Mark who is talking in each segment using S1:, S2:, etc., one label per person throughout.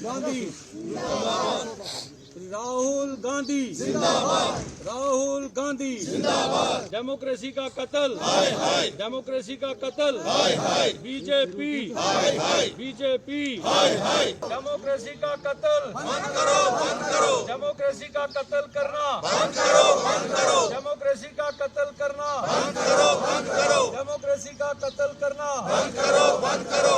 S1: गांधी राहुल गांधी जिंदाबाद, राहुल गांधी जिंदाबाद। डेमोक्रेसी का कत्ल, डेमोक्रेसी का कत्ल, बीजेपी, बीजेपी, डेमोक्रेसी का कत्ल बंद करो, बंद करो। डेमोक्रेसी का कत्ल करना बंद करो, बंद करो। डेमोक्रेसी का कत्ल करना बंद करो, बंद करो। डेमोक्रेसी का कत्ल करना बंद करो, बंद करो।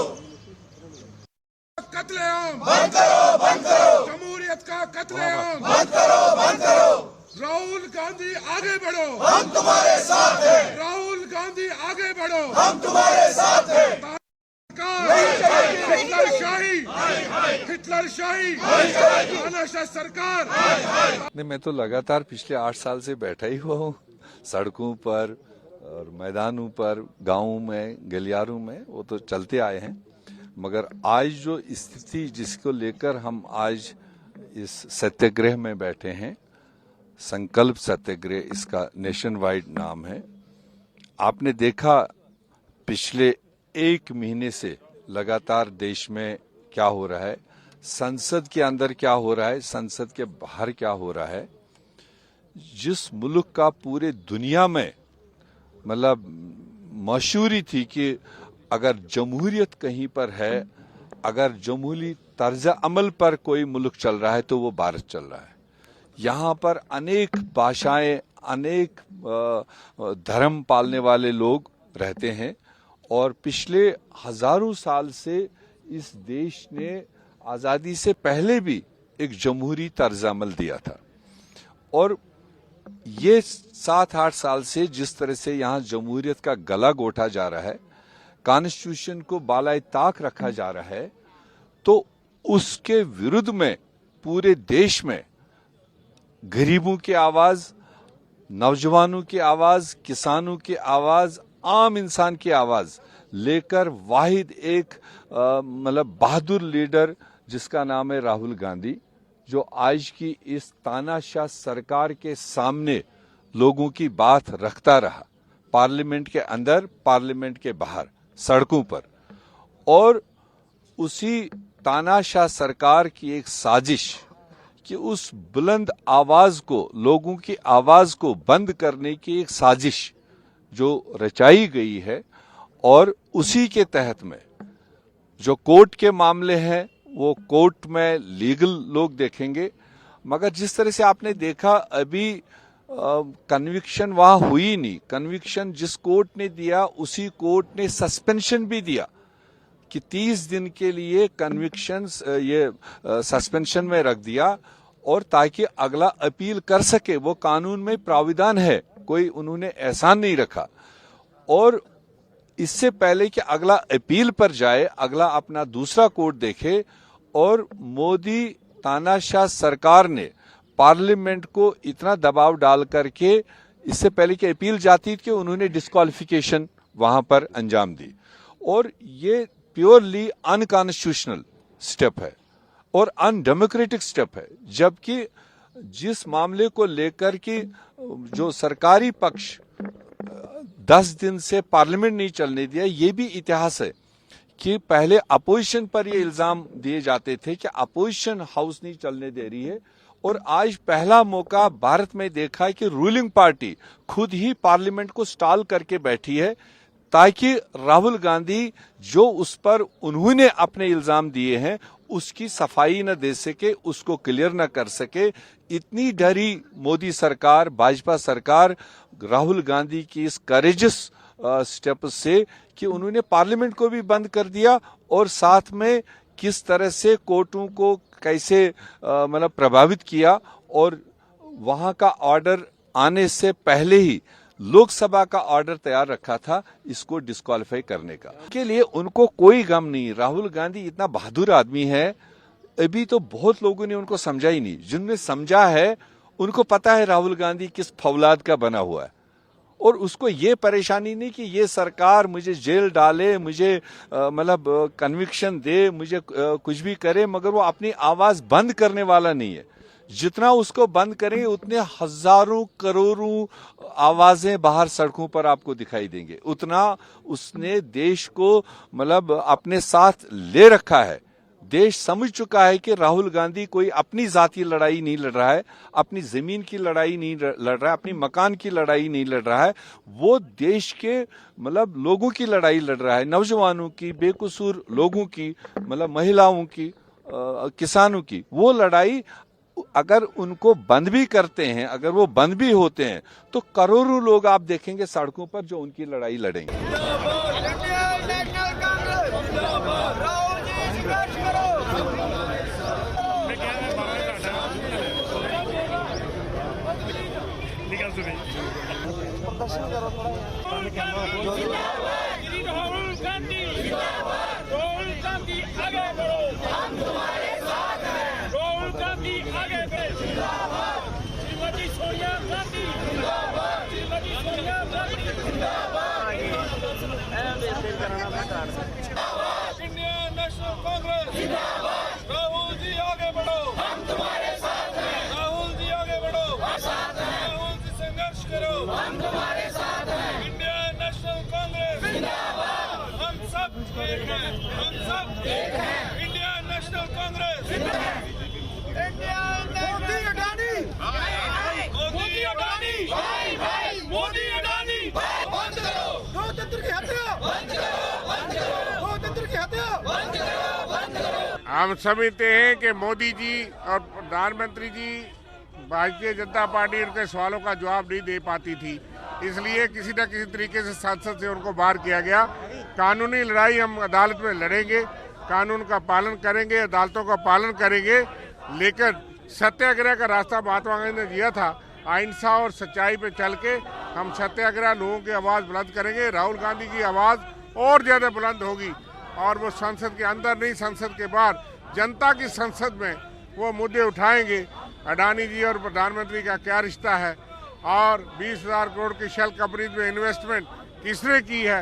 S2: कत्लेआम
S3: बंद करो, बंद करो।
S2: जमहूरियत का कत्लेआम
S3: बंद करो, बंद करो।
S2: राहुल गांधी आगे बढ़ो,
S3: हम तुम्हारे साथ हैं।
S2: राहुल गांधी आगे बढ़ो,
S3: हम तुम्हारे साथ हैं।
S2: हिटलरशाही, हिटलरशाही, तानाशाह सरकार।
S4: नहीं, मैं तो लगातार पिछले 8 साल से बैठा ही हुआ हूँ सड़कों पर और मैदानों पर, गाँवों में, गलियारों में, वो तो चलते आए हैं। मगर आज जो स्थिति जिसको लेकर हम आज इस सत्याग्रह में बैठे हैं, संकल्प सत्याग्रह इसका नेशन वाइड नाम है। आपने देखा पिछले 1 महीने से लगातार देश में क्या हो रहा है, संसद के अंदर क्या हो रहा है, संसद के बाहर क्या हो रहा है। जिस मुल्क का पूरे दुनिया में मतलब मशहूरी थी कि अगर जमहूरियत कहीं पर है, अगर जमहूरी तर्ज अमल पर कोई मुल्क चल रहा है तो वो भारत चल रहा है। यहाँ पर अनेक भाषाएं, अनेक धर्म पालने वाले लोग रहते हैं और पिछले हजारों साल से इस देश ने आज़ादी से पहले भी एक जमहूरी तर्ज अमल दिया था। और ये 7-8 साल से जिस तरह से यहाँ जमहूरियत का गला घोटा जा रहा है, कॉन्स्टिट्यूशन को बालाए ताक रखा जा रहा है, तो उसके विरुद्ध में पूरे देश में गरीबों की आवाज, नौजवानों की आवाज, किसानों की आवाज, आम इंसान की आवाज लेकर वाहिद एक मतलब बहादुर लीडर जिसका नाम है राहुल गांधी, जो आज की इस तानाशाह सरकार के सामने लोगों की बात रखता रहा, पार्लियामेंट के अंदर, पार्लियामेंट के बाहर, सड़कों पर। और उसी तानाशाह सरकार की एक साजिश कि उस बुलंद आवाज को, लोगों की आवाज को बंद करने की एक साजिश जो रचाई गई है, और उसी के तहत में जो कोर्ट के मामले हैं वो कोर्ट में लीगल लोग देखेंगे। मगर जिस तरह से आपने देखा अभी कन्विक्शन वहां हुई नहीं। कन्विक्शन जिस कोर्ट ने दिया उसी कोर्ट ने सस्पेंशन भी दिया कि 30 दिन के लिए कन्विक्शन ये सस्पेंशन में रख दिया, और ताकि अगला अपील कर सके। वो कानून में प्राविधान है, कोई उन्होंने एहसान नहीं रखा। और इससे पहले कि अगला अपील पर जाए, अगला अपना दूसरा कोर्ट देखे, और मोदी तानाशाह सरकार ने पार्लियामेंट को इतना दबाव डाल करके इससे पहले कि अपील जाती थी कि उन्होंने डिस्क्वालिफिकेशन वहां पर अंजाम दी। और ये प्योरली अनकॉन्स्टिट्यूशनल स्टेप है और अनडेमोक्रेटिक स्टेप है। जबकि जिस मामले को लेकर कि जो सरकारी पक्ष 10 दिन से पार्लियामेंट नहीं चलने दिया, ये भी इतिहास है कि पहले अपोजिशन पर ये इल्जाम दिए जाते थे कि अपोजिशन हाउस नहीं चलने दे रही है, और आज पहला मौका भारत में देखा कि रूलिंग पार्टी खुद ही पार्लियामेंट को स्टॉल करके बैठी है, ताकि राहुल गांधी जो उस पर उन्होंने अपने इल्जाम दिए हैं उसकी सफाई न दे सके, उसको क्लियर न कर सके। इतनी डरी मोदी सरकार, भाजपा सरकार राहुल गांधी की इस करेजस स्टेप से कि उन्होंने पार्लियामेंट को भी बंद कर दिया, और साथ में किस तरह से कोर्टों को कैसे मतलब प्रभावित किया, और वहां का ऑर्डर आने से पहले ही लोकसभा का ऑर्डर तैयार रखा था इसको डिस्क्वालीफाई करने का। के लिए उनको कोई गम नहीं। राहुल गांधी इतना बहादुर आदमी है, अभी तो बहुत लोगों ने उनको समझा ही नहीं। जिनने समझा है उनको पता है राहुल गांधी किस फौलाद का बना हुआ है, और उसको ये परेशानी नहीं कि ये सरकार मुझे जेल डाले, मुझे मतलब कन्विक्शन दे, मुझे कुछ भी करे, मगर वो अपनी आवाज बंद करने वाला नहीं है। जितना उसको बंद करेंगे उतने हजारों करोड़ों आवाजें बाहर सड़कों पर आपको दिखाई देंगे। उतना उसने देश को मतलब अपने साथ ले रखा है। देश समझ चुका है कि राहुल गांधी कोई अपनी जाती लड़ाई नहीं लड़ रहा है, अपनी जमीन की लड़ाई नहीं लड़ रहा है, अपनी मकान की लड़ाई नहीं लड़ रहा है, वो देश के मतलब लोगों की लड़ाई लड़ रहा है, नौजवानों की, बेकसूर लोगों की, मतलब महिलाओं की, किसानों की। वो लड़ाई अगर उनको बंद भी करते हैं, अगर वो बंद भी होते हैं, तो करोड़ों लोग आप देखेंगे सड़कों पर जो उनकी लड़ाई लड़ेंगे।
S1: राहुल गांधी आगे बढ़ो, हम तुम्हारे साथ हैं। राहुल गांधी आगे बढ़ो, श्रीमती सोनिया गांधी जिंदाबाद, श्रीमती सोनिया गांधी जिंदाबाद, इंडियन नेशनल कांग्रेस जिंदाबाद। राहुल जी आगे बढ़ो, हम तुम्हारे साथ हैं। राहुल जी आगे बढ़ो, हम साथ हैं। राहुल जी संघर्ष करो, हम तुम्हारे साथ हैं। इंडियन नेशनल कांग्रेस जिंदाबाद, हम सब एक हैं, हम सब एक हैं। इंडियन नेशनल कांग्रेस जिंदाबाद। मोदी अडानी, मोदी अडानी, मोदी अडानी बंद करो, लोकतंत्र की हत्या बंद करो, बंद करो, लोकतंत्र की हत्या बंद करो, बंद करो।
S2: हम समझते हैं कि मोदी जी और प्रधानमंत्री जी भारतीय जनता पार्टी उनके सवालों का जवाब नहीं दे पाती थी, इसलिए किसी न किसी तरीके से संसद से उनको बाहर किया गया। कानूनी लड़ाई हम अदालत में लड़ेंगे, कानून का पालन करेंगे, अदालतों का पालन करेंगे, लेकिन सत्याग्रह का रास्ता महात्मा गांधी ने दिया था। अहिंसा और सच्चाई पे चल के हम सत्याग्रह, लोगों की आवाज़ बुलंद करेंगे। राहुल गांधी की आवाज़ और ज़्यादा बुलंद होगी और वो संसद के अंदर नहीं, संसद के बाहर जनता की संसद में वो मुद्दे उठाएंगे। अडानी जी और प्रधानमंत्री का क्या रिश्ता है और 20,000 करोड़ की शेल कंपनीज में इन्वेस्टमेंट किसने की है,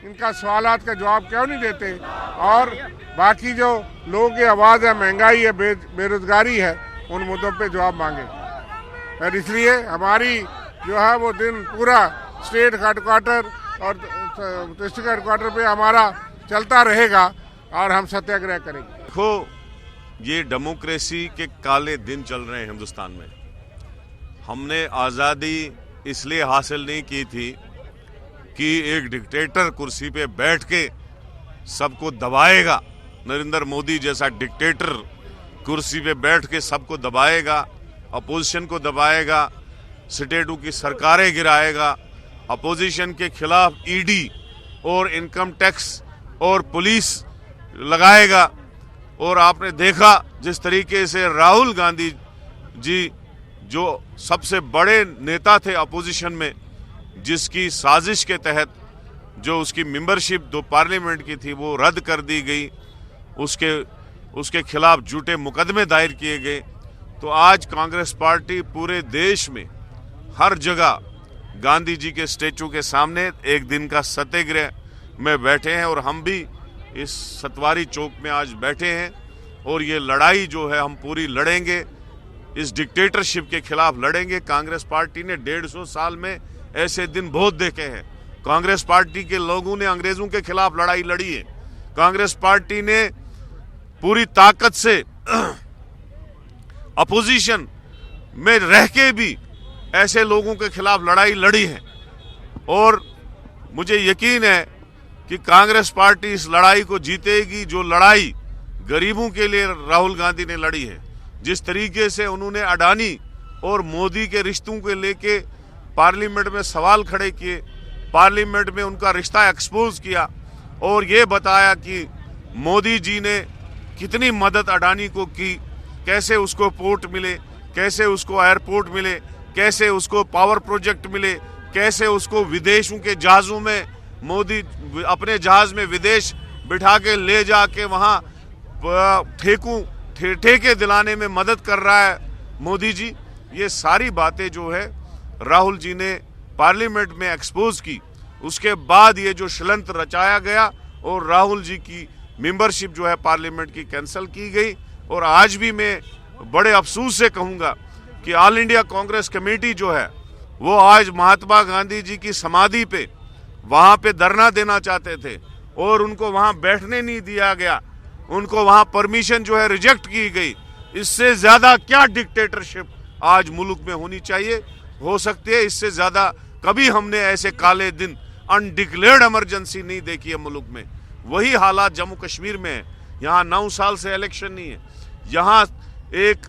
S2: इनका सवालात का जवाब क्यों नहीं देते। और बाकी जो लोगों की आवाज़ है, महंगाई है, बेरोजगारी है, उन मुद्दों पे जवाब मांगे। और इसलिए हमारी जो है वो दिन पूरा स्टेट हेडक्वार्टर और डिस्ट्रिक्ट हेडक्वार्टर पे हमारा चलता रहेगा और हम सत्याग्रह करेंगे।
S5: देखो, ये डेमोक्रेसी के काले दिन चल रहे हैं हिंदुस्तान में। हमने आज़ादी इसलिए हासिल नहीं की थी कि एक डिक्टेटर कुर्सी पे बैठ के सबको दबाएगा, नरेंद्र मोदी जैसा डिक्टेटर कुर्सी पे बैठ के सबको दबाएगा, अपोजिशन को दबाएगा, स्टेटों की सरकारें गिराएगा, अपोजिशन के खिलाफ ईडी और इनकम टैक्स और पुलिस लगाएगा। और आपने देखा जिस तरीके से राहुल गांधी जी, जो सबसे बड़े नेता थे अपोजिशन में, जिसकी साजिश के तहत जो उसकी मेंबरशिप दो पार्लियामेंट की थी वो रद्द कर दी गई, उसके खिलाफ झूठे मुकदमे दायर किए गए। तो आज कांग्रेस पार्टी पूरे देश में हर जगह गांधी जी के स्टैचू के सामने एक दिन का सत्याग्रह में बैठे हैं और हम भी इस सतवारी चौक में आज बैठे हैं। और ये लड़ाई जो है हम पूरी लड़ेंगे, इस डिक्टेटरशिप के खिलाफ लड़ेंगे। कांग्रेस पार्टी ने 150 साल में ऐसे दिन बहुत देखे हैं। कांग्रेस पार्टी के लोगों ने अंग्रेजों के खिलाफ लड़ाई लड़ी है। कांग्रेस पार्टी ने पूरी ताकत से अपोजिशन में रह के भी ऐसे लोगों के खिलाफ लड़ाई लड़ी है। और मुझे यकीन है कि कांग्रेस पार्टी इस लड़ाई को जीतेगी, जो लड़ाई गरीबों के लिए राहुल गांधी ने लड़ी है। जिस तरीके से उन्होंने अडानी और मोदी के रिश्तों को लेके पार्लियामेंट में सवाल खड़े किए, पार्लियामेंट में उनका रिश्ता एक्सपोज किया और ये बताया कि मोदी जी ने कितनी मदद अडानी को की, कैसे उसको पोर्ट मिले, कैसे उसको एयरपोर्ट मिले, कैसे उसको पावर प्रोजेक्ट मिले, कैसे उसको विदेशों के जहाज़ों में मोदी अपने जहाज में विदेश बिठा के ले जाके वहाँ ठेके दिलाने में मदद कर रहा है मोदी जी। ये सारी बातें जो है राहुल जी ने पार्लियामेंट में एक्सपोज की। उसके बाद ये जो षड्यंत्र रचाया गया और राहुल जी की मेंबरशिप जो है पार्लियामेंट की कैंसिल की गई। और आज भी मैं बड़े अफसोस से कहूँगा कि ऑल इंडिया कांग्रेस कमेटी जो है वो आज महात्मा गांधी जी की समाधि पे वहाँ पे धरना देना चाहते थे और उनको वहाँ बैठने नहीं दिया गया। उनको वहां परमिशन जो है रिजेक्ट की गई। इससे ज्यादा क्या डिक्टेटरशिप आज मुल्क में होनी चाहिए, हो सकती है। इससे ज्यादा कभी हमने ऐसे काले दिन, अनडिक्लेयर्ड इमरजेंसी नहीं देखी है मुल्क में। वही हालात जम्मू कश्मीर में है। यहाँ 9 साल से इलेक्शन नहीं है। यहाँ एक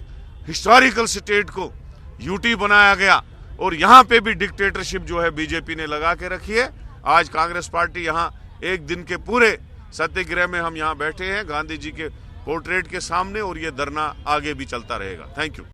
S5: हिस्टोरिकल स्टेट को यूटी बनाया गया और यहाँ पे भी डिक्टेटरशिप जो है बीजेपी ने लगा के रखी है। आज कांग्रेस पार्टी यहाँ एक दिन के पूरे सत्याग्रह में हम यहाँ बैठे हैं गांधी जी के पोर्ट्रेट के सामने, और ये धरना आगे भी चलता रहेगा। Thank you.